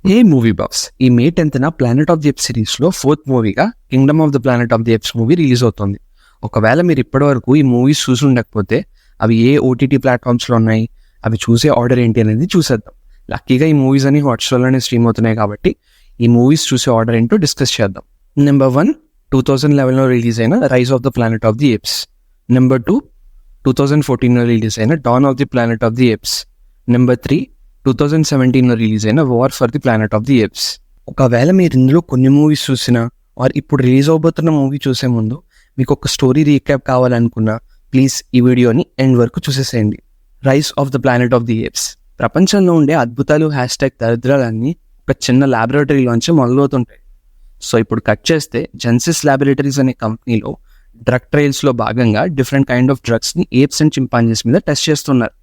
ఏ movie box ఈ May 10న Planet of the Apes సిరీస్లో 4th మూవీగా Kingdom of the planet of the Apes movie release అవుతుంది. ఒకవేళ మీరు ఇప్పటివరకు ఈ మూవీస్ చూసి ఉండకపోతే అవి ఏ ఓటీటీ ప్లాట్ఫామ్స్లో ఉన్నాయి, అవి చూసే ఆర్డర్ ఏంటి అనేది చూసేద్దాం. లక్కీగా ఈ మూవీస్ అన్ని హాట్స్టార్లోనే స్ట్రీమ్ అవుతున్నాయి కాబట్టి ఈ మూవీస్ చూసే ఆర్డర్ ఏంటో డిస్కస్ చేద్దాం. నెంబర్ 1 2011లో రిలీజ్ అయిన Rise of the planet of the Apes. Number 2 2014లో రిలీజ్ అయిన Dawn of the Planet of the Apes. Number 3 2017లో రిలీజ్ అయిన War for the Planet of the Apes. ఒకవేళ మీరు ఇందులో కొన్ని మూవీస్ చూసినా ఆర్ ఇప్పుడు రిలీజ్ అవబోతున్న మూవీ చూసే ముందు మీకు ఒక స్టోరీ రీక్యాప్ కావాలనుకున్నా ప్లీజ్ ఈ వీడియోని ఎండ్ వరకు చూసేసేయండి. Rise of the planet of the apes. ప్రపంచంలో ఉండే అద్భుతాలు దరిద్రాలన్నీ ఒక చిన్న ల్యాబొరేటరీలోంచి మొదలవుతుంటాయి. సో ఇప్పుడు కట్ చేస్తే జెన్సిస్ ల్యాబొరేటరీస్ అనే కంపెనీలో డ్రగ్ ట్రయల్స్లో భాగంగా డిఫరెంట్ కైండ్ ఆఫ్ డ్రగ్స్ని ఏప్స్ అండ్ చింపాంజీస్ మీద టెస్ట్ చేస్తున్నారు.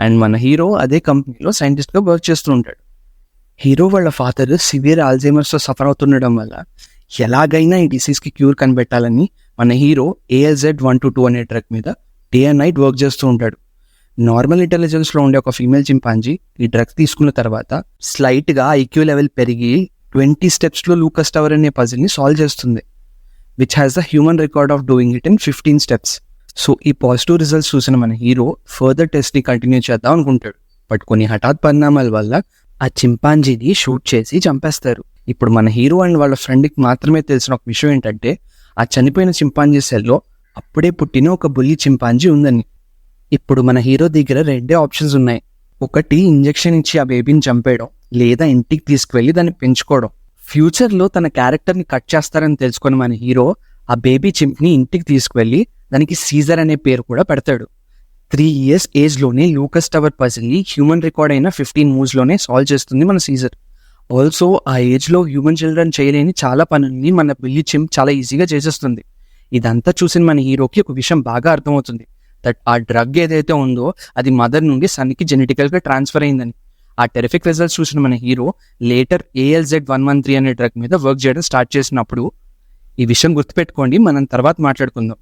అండ్ మన హీరో అదే కంపెనీలో సైంటిస్ట్గా వర్క్ చేస్తూ ఉంటాడు. హీరో వాళ్ళ ఫాదర్ సివియర్ ఆల్జైమర్స్తో సఫర్ అవుతుండడం వల్ల ఎలాగైనా ఈ డిసీజ్కి క్యూర్ కనిపెట్టాలని మన హీరో ALZ-122 అనే డ్రగ్ మీద డే అండ్ నైట్ వర్క్ చేస్తూ ఉంటాడు. నార్మల్ ఇంటెలిజెన్స్లో ఉండే ఒక ఫీమేల్ చింపాంజీ ఈ డ్రగ్స్ తీసుకున్న తర్వాత స్లైట్గా IQ లెవెల్ పెరిగి 20 స్టెప్స్లో లూకస్ టవర్ అనే పజిల్ని సాల్వ్ చేస్తుంది, which has the human record of doing it in 15 steps. So ఈ పాజిటివ్ రిజల్ట్స్ చూసిన మన హీరో ఫర్దర్ టెస్ట్ని కంటిన్యూ చేద్దాం అనుకుంటాడు. బట్ కొన్ని హఠాత్ పరిణామాల వల్ల ఆ చింపాంజీని షూట్ చేసి చంపేస్తారు. ఇప్పుడు మన హీరో అండ్ వాళ్ళ ఫ్రెండ్కి మాత్రమే తెలిసిన ఒక విషయం ఏంటంటే ఆ చనిపోయిన చింపాంజీ సెల్లో అప్పుడే పుట్టిన ఒక బుల్లి చింపాంజీ ఉందని. ఇప్పుడు మన హీరో దగ్గర రెండే ఆప్షన్స్ ఉన్నాయి. ఒకటి ఇంజెక్షన్ ఇచ్చి ఆ బేబీని చంపేయడం, లేదా ఇంటికి తీసుకువెళ్ళి దాన్ని పెంచుకోవడం. ఫ్యూచర్లో తన క్యారెక్టర్ని కట్ చేస్తారని తెలుసుకొని మన హీరో ఆ బేబీ చింప్ని ఇంటికి తీసుకువెళ్ళి దానికి సీజర్ అనే పేరు కూడా పెడతాడు. 3 years ఏజ్లోనే లూకస్ టవర్ పజిల్ని హ్యూమన్ రికార్డ్ అయిన 15 మూవ్స్లోనే సాల్వ్ చేస్తుంది మన సీజర్. ఆల్సో ఆ ఏజ్లో హ్యూమన్ చిల్డ్రన్ చేయలేని చాలా పనుల్ని మన బిల్లీ చింప్ చాలా ఈజీగా చేసేస్తుంది. ఇదంతా చూసిన మన హీరోకి ఒక విషయం బాగా అర్థమవుతుంది, దట్ ఆ డ్రగ్ ఏదైతే ఉందో అది మదర్ నుండి సన్కి జెనెటికల్గా ట్రాన్స్ఫర్ అయిందని. ఆ టెరిఫిక్ రిజల్ట్స్ చూసిన మన హీరో లేటర్ ALZ-113 అనే డ్రగ్ మీద వర్క్ చేయడం స్టార్ట్ చేసినప్పుడు ఈ విషయం గుర్తుపెట్టుకోండి, మనం తర్వాత మాట్లాడుకుందాం.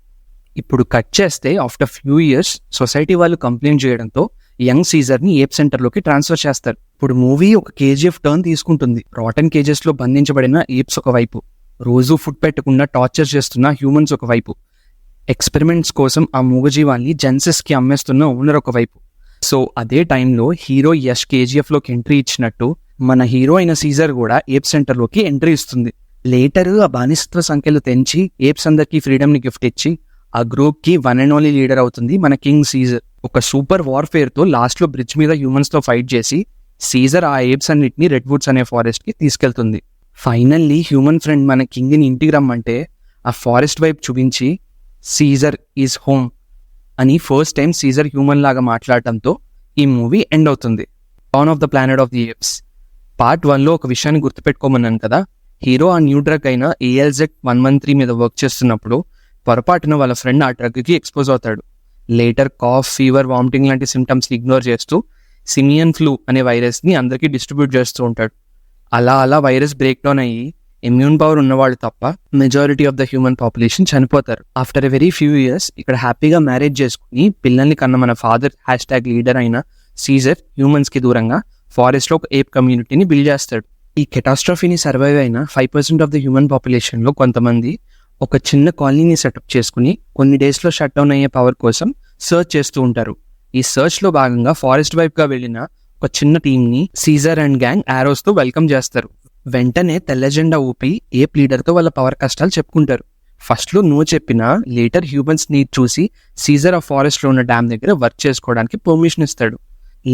ఇప్పుడు కట్ చేస్తే ఆఫ్టర్ ఫ్యూ ఇయర్స్ సొసైటీ వాళ్ళు కంప్లైంట్ చేయడంతో యంగ్ సీజర్ని ఏప్ సెంటర్లోకి ట్రాన్స్ఫర్ చేస్తారు. ఇప్పుడు మూవీ ఒక KGF టర్న్ తీసుకుంటుంది. రాటన్ కేజెస్లో బంధించబడిన ఏప్స్ ఒకవైపు, రోజు ఫుడ్ పెట్టకుండా టార్చర్ చేస్తున్న హ్యూమన్స్ ఒకవైపు, ఎక్స్పెరిమెంట్స్ కోసం ఆ మూగజీవాన్ని జెన్సిస్కి అమ్మేస్తున్న ఓనర్ ఒకవైపు. సో అదే టైంలో హీరో యష్ KGFలోకి ఎంట్రీ ఇచ్చినట్టు మన హీరో అయిన సీజర్ కూడా ఏప్ సెంటర్లోకి ఎంట్రీ ఇస్తుంది. లేటర్ ఆ బానిసత్వ సంఖ్యలు తెంచి ఏప్స్ అందరికీ ఫ్రీడమ్ని గిఫ్ట్ ఇచ్చి ఆ గ్రూప్కి వన్ అండ్ ఓన్లీ లీడర్ అవుతుంది మన కింగ్ సీజర్. ఒక సూపర్ వార్ఫేర్తో లాస్ట్లో బ్రిడ్జ్ మీద హ్యూమన్స్తో ఫైట్ చేసి సీజర్ ఆ ఏప్స్ అన్నిటిని రెడ్వుడ్స్ అనే ఫారెస్ట్కి తీసుకెళ్తుంది. ఫైనల్లీ హ్యూమన్ ఫ్రెండ్ మన కింగ్ని ఇంటికి రమ్మంటే ఆ ఫారెస్ట్ వైపు చూపించి సీజర్ ఈజ్ హోమ్ అని ఫస్ట్ టైం సీజర్ హ్యూమన్ లాగా మాట్లాడటంతో ఈ మూవీ ఎండ్ అవుతుంది. Dawn of the planet of the Apes part 1లో ఒక విషయాన్ని గుర్తుపెట్టుకోమన్నాను కదా, హీరో ఆ న్యూ డ్రగ్ అయిన ALZ-113 మీద వర్క్ చేస్తున్నప్పుడు పొరపాటున వాళ్ళ ఫ్రెండ్ ఆ డ్రగ్కి ఎక్స్పోజ్ అవుతాడు. లేటర్ కాఫ్, ఫీవర్, వామిటింగ్ లాంటి సిమ్టమ్స్ని ఇగ్నోర్ చేస్తూ సిమియన్ ఫ్లూ అనే వైరస్ని అందరికీ డిస్ట్రిబ్యూట్ చేస్తూ ఉంటాడు. అలా వైరస్ బ్రేక్ డౌన్ అయ్యి ఇమ్యూన్ పవర్ ఉన్నవాళ్ళు తప్ప majority of the human population చనిపోతారు. After a very few years ఇక్కడ హ్యాపీగా మ్యారేజ్ చేసుకుని పిల్లల్ని కన్న మన ఫాదర్ #లీడర్ అయిన సీజర్ హ్యూమన్స్కి దూరంగా ఫారెస్ట్లో ఒక ఏప్ కమ్యూనిటీని బిల్డ్ చేస్తాడు. ఈ కెటాస్ట్రఫీని సర్వైవ్ అయిన 5% ఆఫ్ ద హ్యూమన్ పాపులేషన్లో కొంతమంది ఒక చిన్న కాలనీని సెటప్ చేసుకుని కొన్ని డేస్లో షట్ డౌన్ అయ్యే పవర్ కోసం సర్చ్ చేస్తూ ఉంటారు. ఈ సర్చ్లో భాగంగా ఫారెస్ట్ వైపుగా వెళ్ళిన ఒక చిన్న టీమ్ని సీజర్ అండ్ గ్యాంగ్ ఆరోస్తో వెల్కమ్ చేస్తారు. వెంటనే తెల్ల జెండా ఊపి ఏప్ లీడర్తో వాళ్ళ పవర్ కష్టాలు చెప్పుకుంటారు. ఫస్ట్లో నో చెప్పినా లేటర్ హ్యూమన్స్ నీడ్ చూసి సీజర్ ఆ ఫారెస్ట్లో ఉన్న డ్యామ్ దగ్గర వర్క్ చేసుకోవడానికి పర్మిషన్ ఇస్తాడు.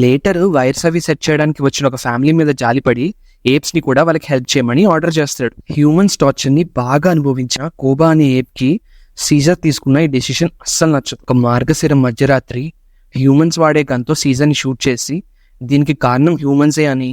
లేటర్ వైర్స్ అవి సెట్ చేయడానికి వచ్చిన ఒక ఫ్యామిలీ మీద జాలిపడి ఏప్స్ని కూడా వాళ్ళకి హెల్ప్ చేయమని ఆర్డర్ చేస్తాడు. హ్యూమన్స్ టార్చర్ని బాగా అనుభవించిన కోబా అనే ఏప్కి సీజర్ తీసుకున్న ఈ డెసిషన్ అస్సలు నచ్చదు. ఒక మార్గశిరం మధ్యరాత్రి హ్యూమన్స్ వాడే గన్తో సీజర్ని షూట్ చేసి దీనికి కారణం హ్యూమన్సే అని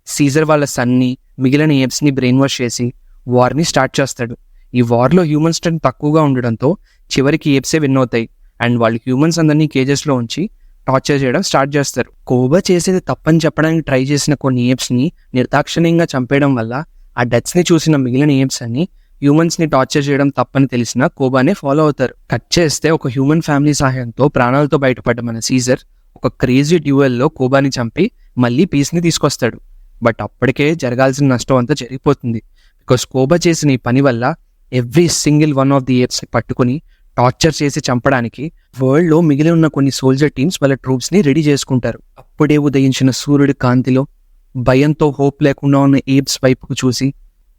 సీజర్ వాళ్ళ సన్ని మిగిలిన ఏప్స్ని బ్రెయిన్ వాష్ చేసి వార్ని స్టార్ట్ చేస్తాడు. ఈ వార్లో హ్యూమన్ స్ట్రెంత్ తక్కువగా ఉండడంతో చివరికి ఏప్సే విన్ అవుతాయి అండ్ వాళ్ళు హ్యూమన్స్ అందరినీ కేజెస్లో ఉంచి టార్చర్ చేయడం స్టార్ట్ చేస్తారు. కోబా చేసేది తప్పని చెప్పడానికి ట్రై చేసిన కొన్ని ఏప్స్ని నిర్దాక్షిణ్యంగా చంపేయడం వల్ల ఆ డెత్స్ని చూసిన మిగిలిన ఏప్స్ అన్ని హ్యూమన్స్ని టార్చర్ చేయడం తప్పని తెలిసిన కోబానే ఫాలో అవుతారు. కట్ చేస్తే ఒక హ్యూమన్ ఫ్యామిలీ సహాయంతో ప్రాణాలతో బయటపడ్డ మన సీజర్ ఒక క్రేజీ డ్యూయల్లో కోబాని చంపి మళ్ళీ పీస్ని తీసుకొస్తాడు. బట్ అప్పటికే జరగాల్సిన నష్టం అంతా జరిగిపోతుంది. బికాస్ కోబా చేసిన ఈ పని వల్ల every single one of the ఏప్స్ని పట్టుకుని టార్చర్ చేసి చంపడానికి వరల్డ్లో మిగిలి ఉన్న కొన్ని సోల్జర్ టీమ్స్ వాళ్ళ ట్రూప్స్ని రెడీ చేసుకుంటారు. అప్పుడే ఉదయించిన సూర్యుడి కాంతిలో భయంతో హోప్ లేకుండా ఉన్న ఏప్స్ వైపుకు చూసి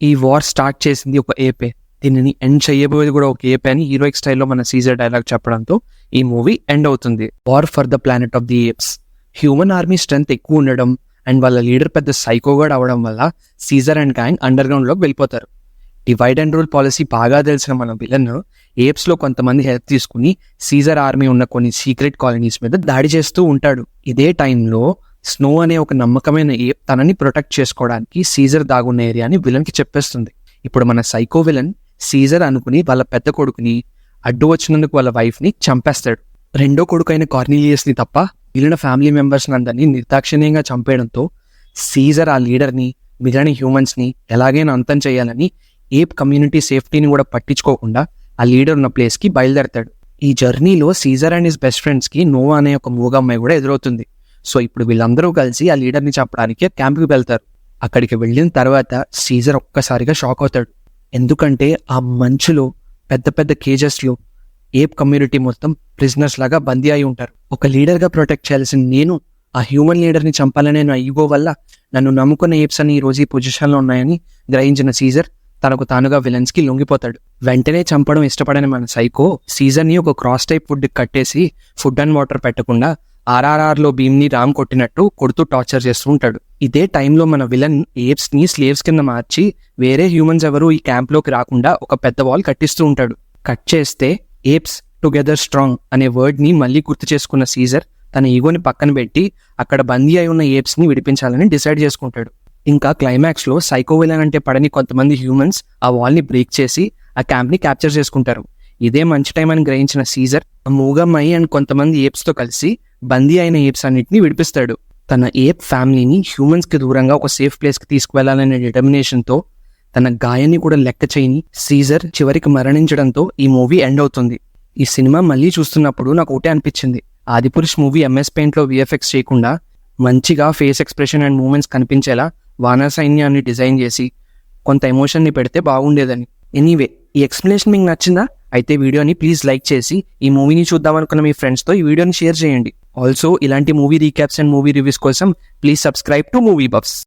ఈ వార్ స్టార్ట్ చేసింది ఒక ఏపే, దీనిని ఎండ్ చేయబోయేది కూడా ఒక ఏపే అని హీరోయిక్ స్టైల్లో మన సీజర్ డైలాగ్ చెప్పడంతో ఈ మూవీ ఎండ్ అవుతుంది. War for the planet of the apes. Human army strength ఎక్కువ ఉండడం అండ్ వాళ్ళ లీడర్ పెద్ద సైకోగాడ్ అవడం వల్ల సీజర్ అండ్ గ్యాంగ్ అండర్ గ్రౌండ్లోకి వెళ్ళిపోతారు. డివైడ్ అండ్ రూల్ పాలసీ బాగా తెలిసిన మన విలన్ ఏప్స్లో కొంతమంది హెల్ప్ తీసుకుని సీజర్ ఆర్మీ ఉన్న కొన్ని సీక్రెట్ కాలనీస్ మీద దాడి చేస్తూ ఉంటాడు. ఇదే టైంలో స్నో అనే ఒక నమ్మకమైన ఏప్ తనని ప్రొటెక్ట్ చేసుకోవడానికి సీజర్ దాగున్న ఏరియాని విలన్కి చెప్పేస్తుంది. ఇప్పుడు మన సైకో విలన్ సీజర్ అనుకుని వాళ్ళ పెద్ద కొడుకుని అడ్డు వచ్చినందుకు వాళ్ళ వైఫ్ని చంపేస్తాడు. రెండో కొడుకైన కార్నీలియస్ని తప్ప మిగిలిన ఫ్యామిలీ మెంబర్స్ అందరినీ నిర్దాక్షిణ్యంగా చంపేయడంతో సీజర్ ఆ లీడర్ని మిగిలిన హ్యూమన్స్ని ఎలాగైనా అంతం చేయాలని ఏప్ కమ్యూనిటీ సేఫ్టీని కూడా పట్టించుకోకుండా ఆ లీడర్ ఉన్న ప్లేస్కి బయలుదేరతాడు. ఈ జర్నీలో సీజర్ అండ్ హిస్ బెస్ట్ ఫ్రెండ్స్కి నోవా అనే ఒక మూగ అమ్మాయి కూడా ఎదురవుతుంది. సో ఇప్పుడు వీళ్ళందరూ కలిసి ఆ లీడర్ని చంపడానికి క్యాంప్కి వెళ్తారు. అక్కడికి వెళ్ళిన తర్వాత సీజర్ ఒక్కసారిగా షాక్ అవుతాడు. ఎందుకంటే ఆ మంచులో పెద్ద పెద్ద కేజెస్లో ఏప్ కమ్యూనిటీ మొత్తం ప్రిజనర్స్ లాగా బందీ అయి ఉంటారు. ఒక లీడర్గా ప్రొటెక్ట్ చేయాల్సిన నేను ఆ హ్యూమన్ లీడర్ని చంపాలనే నా ఈగో వల్ల నన్ను నమ్ముకున్న ఏప్స్ అని ఈ రోజు ఈ పొజిషన్లో ఉన్నాయని గ్రహించిన సీజర్ తనకు తానుగా విలన్స్కి లొంగిపోతాడు. వెంటనే చంపడం ఇష్టపడని మన సైకో సీజర్ని ఒక క్రాస్ టైప్ ఫుడ్ కట్టేసి ఫుడ్ అండ్ వాటర్ పెట్టకుండా RRRలో భీమ్ని రామ్ కొట్టినట్టు కొడుతూ టార్చర్ చేస్తూ ఉంటాడు. ఇదే టైంలో మన విలన్ ఏప్స్ని స్లేవ్స్ కింద మార్చి వేరే హ్యూమన్స్ ఎవరు ఈ క్యాంప్లోకి రాకుండా ఒక పెద్ద వాల్ కట్టిస్తూ ఉంటాడు. కట్ చేస్తే ఏప్స్ టుగెదర్ స్ట్రాంగ్ అనే వర్డ్ని మళ్ళీ గుర్తు చేసుకున్న సీజర్ తన ఈగోని పక్కన పెట్టి అక్కడ బందీ అయి ఉన్న ఏప్స్ని విడిపించాలని డిసైడ్ చేసుకుంటాడు. ఇంకా క్లైమాక్స్లో సైకో విలన్ అంటే పడని కొంతమంది హ్యూమన్స్ ఆ వాల్ని బ్రేక్ చేసి ఆ క్యాంప్ని క్యాప్చర్ చేసుకుంటారు. ఇదే మంచి టైం అని గ్రహించిన సీజర్ ఆ మూగమ్మాయి అండ్ కొంతమంది ఏప్స్తో కలిసి బందీ అయిన ఏప్స్ అన్నిటిని విడిపిస్తాడు. తన ఏప్ ఫ్యామిలీని హ్యూమన్స్కి దూరంగా ఒక సేఫ్ ప్లేస్కి తీసుకువెళ్లాలనే డిటర్మినేషన్తో తన గాయాన్ని కూడా లెక్క చేయని సీజర్ చివరికి మరణించడంతో ఈ మూవీ ఎండ్ అవుతుంది. ఈ సినిమా మళ్ళీ చూస్తున్నప్పుడు నాకు ఒకటే అనిపించింది, ఆదిపురుష్ మూవీ MS పెయింట్లో VFX చేయకుండా మంచిగా ఫేస్ ఎక్స్ప్రెషన్ అండ్ మూమెంట్స్ కనిపించేలా వానర సైన్యాన్ని డిజైన్ చేసి కొంత ఎమోషన్ని పెడితే బాగుండేదని. ఎనీవే, ఈ ఎక్స్ప్లెనేషన్ మీకు నచ్చిందా? అయితే వీడియోని ప్లీజ్ లైక్ చేసి ఈ మూవీని చూద్దాం అనుకున్న మీ ఫ్రెండ్స్తో ఈ వీడియోని షేర్ చేయండి. ఆల్సో ఇలాంటి movie recaps and movie reviews కోసం please subscribe to Movie buffs.